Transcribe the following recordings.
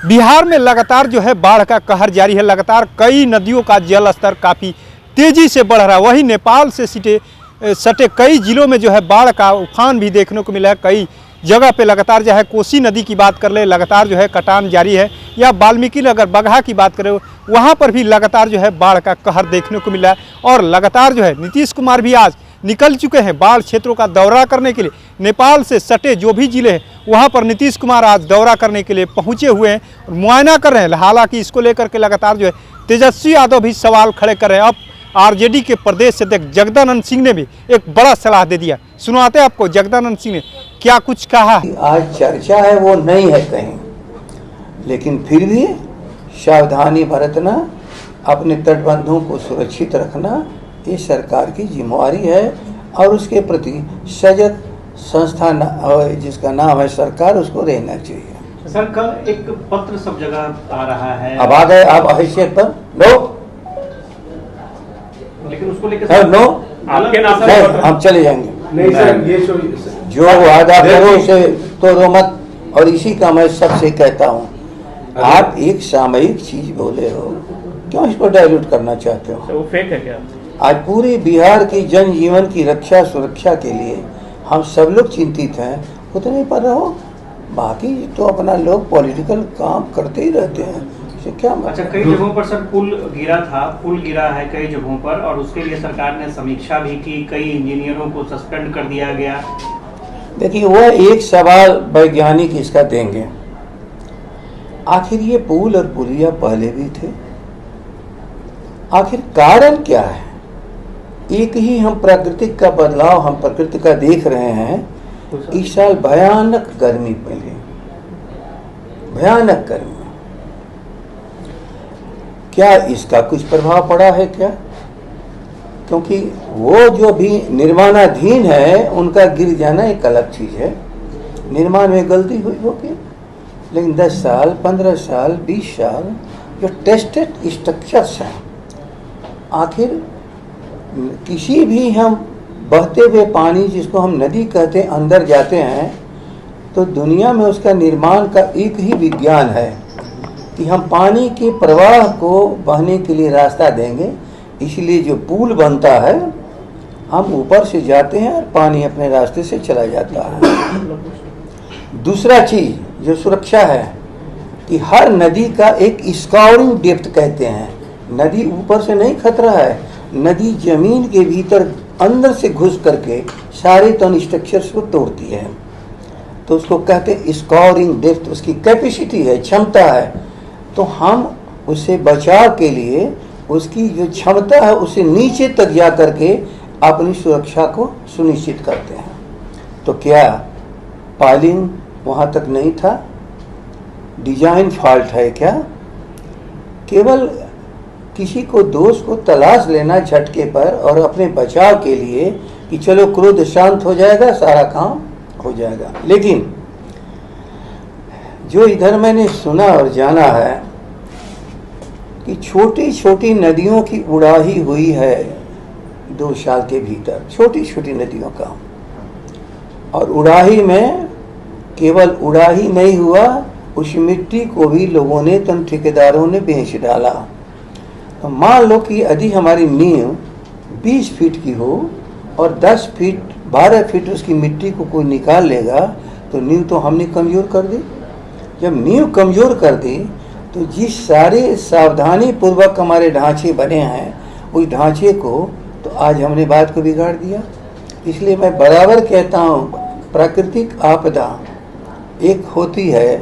बिहार में लगातार जो है बाढ़ का कहर जारी है। लगातार कई नदियों का जल स्तर काफ़ी तेज़ी से बढ़ रहा है। वहीं नेपाल से सटे कई जिलों में जो है बाढ़ का उफान भी देखने को मिला है। कई जगह पे लगातार जो है कोसी नदी की बात कर ले, लगातार जो है कटान जारी है, या वाल्मीकि नगर बगहा की बात करें वहाँ पर भी लगातार जो है बाढ़ का कहर देखने को मिला है। और लगातार जो है नीतीश कुमार भी आज निकल चुके हैं बाढ़ क्षेत्रों का दौरा करने के लिए। नेपाल से सटे जो भी जिले हैं वहाँ पर नीतीश कुमार आज दौरा करने के लिए पहुँचे हुए हैं और मुआयना कर रहे हैं। हालांकि इसको लेकर के लगातार जो है तेजस्वी यादव भी सवाल खड़े कर रहे हैं। अब आरजेडी के प्रदेश अध्यक्ष जगदानंद सिंह ने भी एक बड़ा सलाह दे दिया। सुनाते हैं आपको जगदानंद सिंह ने क्या कुछ कहा। आज चर्चा है वो नहीं है कहीं, लेकिन फिर भी सावधानी बरतना, अपने तटबंधों को सुरक्षित रखना ये सरकार की जिम्मेवारी है। और उसके प्रति सजग संस्था जिसका नाम है सरकार, उसको रहना चाहिए। सर, कल एक पत्र सब जगह आ रहा है, अब आ गए आप हैसियत पर नो, लेकिन उसको लेकर नो आपके नाम नहीं, हम चले जाएंगे। नहीं सर, ये जो वादा करो उसे तोड़ो मत। और इसी का मैं सबसे कहता हूँ, आप एक सामयिक चीज बोले हो, क्यों इसको डाइल्यूट करना चाहते हो? वो फेक है क्या? आज पूरे बिहार की जनजीवन की रक्षा सुरक्षा के लिए हम सब लोग चिंतित हैं, उतने पर रहो। बाकी तो अपना लोग पॉलिटिकल काम करते ही रहते हैं, इससे क्या मतलब? अच्छा, कई जगहों पर सर पुल गिरा है कई जगहों पर, और उसके लिए सरकार ने समीक्षा भी की, कई इंजीनियरों को सस्पेंड कर दिया गया। देखिए, वो एक सवाल वैज्ञानिक इसका देंगे, आखिर ये पुल और पुलिया पहले भी थे, आखिर कारण क्या है? एक ही हम प्राकृतिक का बदलाव, हम प्रकृति का देख रहे हैं। इस साल भयानक गर्मी पहले, भयानक गर्मी, क्या इसका कुछ प्रभाव पड़ा है क्या? क्योंकि वो जो भी निर्माणाधीन है उनका गिर जाना एक अलग चीज है। निर्माण में गलती हुई होगी, लेकिन 10 साल 15 साल 20 साल जो टेस्टेड स्ट्रक्चर्स हैं, आखिर किसी भी हम बहते हुए पानी जिसको हम नदी कहते हैं अंदर जाते हैं, तो दुनिया में उसका निर्माण का एक ही विज्ञान है कि हम पानी के प्रवाह को बहने के लिए रास्ता देंगे। इसलिए जो पुल बनता है, हम ऊपर से जाते हैं और पानी अपने रास्ते से चला जाता है। दूसरा चीज जो सुरक्षा है कि हर नदी का एक स्काउरिंग डेप्थ कहते हैं। नदी ऊपर से नहीं खतरा है, नदी जमीन के भीतर अंदर से घुस करके सारे तन स्ट्रक्चर्स को तोड़ती है, तो उसको कहते हैं स्काउरिंग डेप्थ। उसकी कैपेसिटी है, क्षमता है। तो हम उससे बचाव के लिए उसकी जो क्षमता है उससे नीचे तक जा करके अपनी सुरक्षा को सुनिश्चित करते हैं। तो क्या पाइलिंग वहाँ तक नहीं था? डिजाइन फॉल्ट है क्या? केवल किसी को दोष को तलाश लेना झटके पर और अपने बचाव के लिए कि चलो क्रोध शांत हो जाएगा, सारा काम हो जाएगा। लेकिन जो इधर मैंने सुना और जाना है कि छोटी छोटी नदियों की उड़ाही हुई है 2 साल के भीतर, छोटी छोटी नदियों का। और उड़ाही में केवल उड़ाही नहीं हुआ, उस मिट्टी को भी लोगों ने, तन ठेकेदारों ने बेच डाला। तो मान लो कि यदि हमारी नींव 20 फीट की हो और 10 फीट 12 फीट उसकी मिट्टी को कोई निकाल लेगा, तो नींव तो हमने कमज़ोर कर दी। जब नींव कमज़ोर कर दी तो जिस सारे सावधानी पूर्वक हमारे ढांचे बने हैं, उस ढांचे को तो आज हमने बात को बिगाड़ दिया। इसलिए मैं बराबर कहता हूँ, प्राकृतिक आपदा एक होती है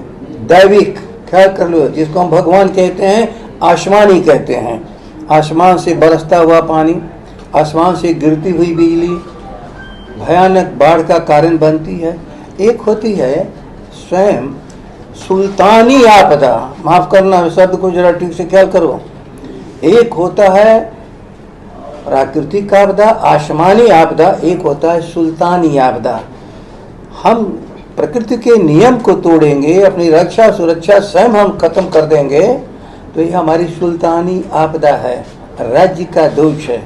दैविक, ख्याल कर लो, जिसको हम भगवान कहते हैं, आसमानी कहते हैं। आसमान से बरसता हुआ पानी, आसमान से गिरती हुई बिजली भयानक बाढ़ का कारण बनती है। एक होती है स्वयं सुल्तानी आपदा, माफ करना शब्द को जरा ठीक से ख्याल करो। एक होता है प्राकृतिक आपदा, आसमानी आपदा, एक होता है सुल्तानी आपदा। हम प्रकृति के नियम को तोड़ेंगे, अपनी रक्षा सुरक्षा स्वयं हम खत्म कर देंगे, तो ये हमारी सुल्तानी आपदा है, राज्य का दोष है।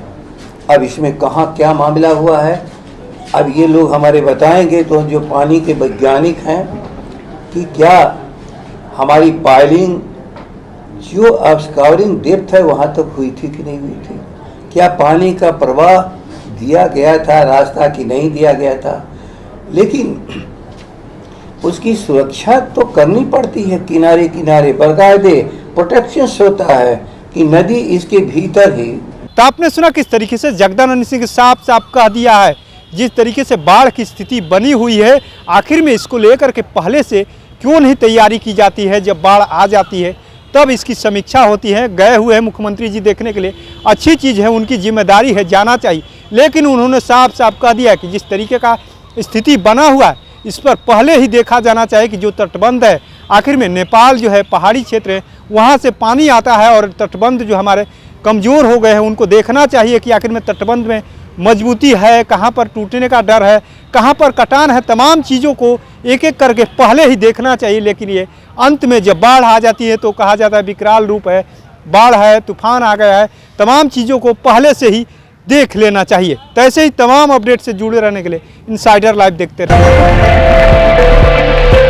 अब इसमें कहाँ क्या मामला हुआ है अब ये लोग हमारे बताएंगे तो जो पानी के वैज्ञानिक हैं कि क्या हमारी पाइलिंग जो ऑब्स्कवरिंग डेप्थ है वहाँ तक हुई थी कि नहीं हुई थी, क्या पानी का प्रवाह दिया गया था रास्ता कि नहीं दिया गया था। लेकिन उसकी सुरक्षा तो करनी पड़ती है, किनारे किनारे बाकायदे प्रोटेक्शन होता है कि नदी इसके भीतर ही। तो आपने सुना किस तरीके से जगदानंद सिंह साफ साफ कह दिया है, जिस तरीके से बाढ़ की स्थिति बनी हुई है, आखिर में इसको लेकर के पहले से क्यों नहीं तैयारी की जाती है। जब बाढ़ आ जाती है तब इसकी समीक्षा होती है। गए हुए हैं मुख्यमंत्री जी देखने के लिए, अच्छी चीज़ है, उनकी जिम्मेदारी है, जाना चाहिए। लेकिन उन्होंने साफ साफ कह दिया कि जिस तरीके का स्थिति बना हुआ है इस पर पहले ही देखा जाना चाहिए कि जो तटबंध है, आखिर में नेपाल जो है पहाड़ी क्षेत्र है, वहाँ से पानी आता है और तटबंध जो हमारे कमज़ोर हो गए हैं उनको देखना चाहिए कि आखिर में तटबंध में मजबूती है, कहाँ पर टूटने का डर है, कहाँ पर कटान है। तमाम चीज़ों को एक एक करके पहले ही देखना चाहिए। लेकिन ये अंत में जब बाढ़ आ जाती है तो कहा जाता है विकराल रूप है, बाढ़ है, तूफान आ गया है। तमाम चीज़ों को पहले से ही देख लेना चाहिए। तो ऐसे ही तमाम अपडेट से जुड़े रहने के लिए इनसाइडर लाइव देखते रहें।